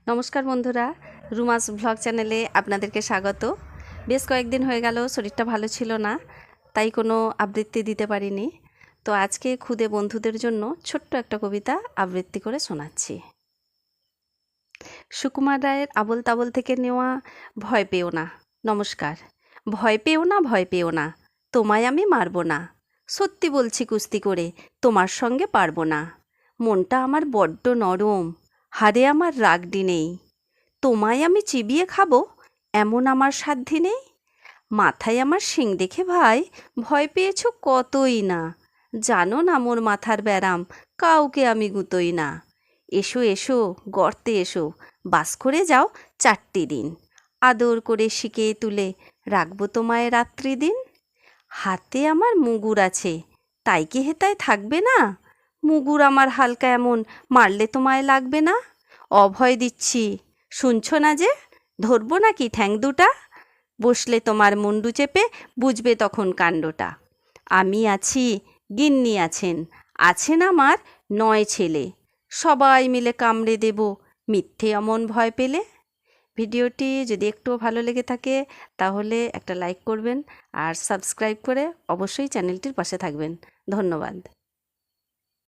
নমস্কার বন্ধুরা, রুমাস ব্লগ চ্যানেলে আপনাদেরকে স্বাগত। বেশ কয়েকদিন হয়ে গেল শরীরটা ভালো ছিল না, তাই কোনো আবৃত্তি দিতে পারিনি। তো আজকে খুদে বন্ধুদের জন্য ছোট্ট একটা কবিতা আবৃত্তি করে শোনাচ্ছি। সুকুমার রায়ের আবোল তাবোল থেকে নেওয়া। ভয় পেও না। নমস্কার। ভয় পেও না, ভয় পেও না, তোমায় আমি মারব না। সত্যি বলছি, কুস্তি করে তোমার সঙ্গে পারবো না। মনটা আমার বড্ড নরম, হারে আমার রাগডি নেই। তোমায় আমি চিবিয়ে খাবো এমন আমার সাধ্যি নেই। মাথায় আমার শিং দেখে ভাই ভয় পেয়েছ কতই না। জানো না মোর মাথার ব্যারাম, কাউকে আমি গুতোই না। এসো এসো গর্তে এসো, বাস করে যাও 4টি দিন। আদর করে শিকে তুলে রাখবো তোমায় রাত্রি দিন। হাতে আমার মুগুর আছে, তাই কি হেতায় থাকবে না? মুগুর আমার হালকা এমন, মারলে তোমায় লাগবে না। অভয় দিচ্ছি, শুনছো না যে? ধরবো নাকি ঠ্যাং দুটা? বসলে তোমার মুন্ডু চেপে বুঝবে তখন কাণ্ডটা। আমি আছি, গিন্নি আছেন, আছেন আমার 9 ছেলে। সবাই মিলে কামড়ে দেব মিথ্যে অমন ভয় পেলে। ভিডিওটি যদি একটুও ভালো লেগে থাকে তাহলে একটা লাইক করবেন আর সাবস্ক্রাইব করে অবশ্যই চ্যানেলটির পাশে থাকবেন। ধন্যবাদ।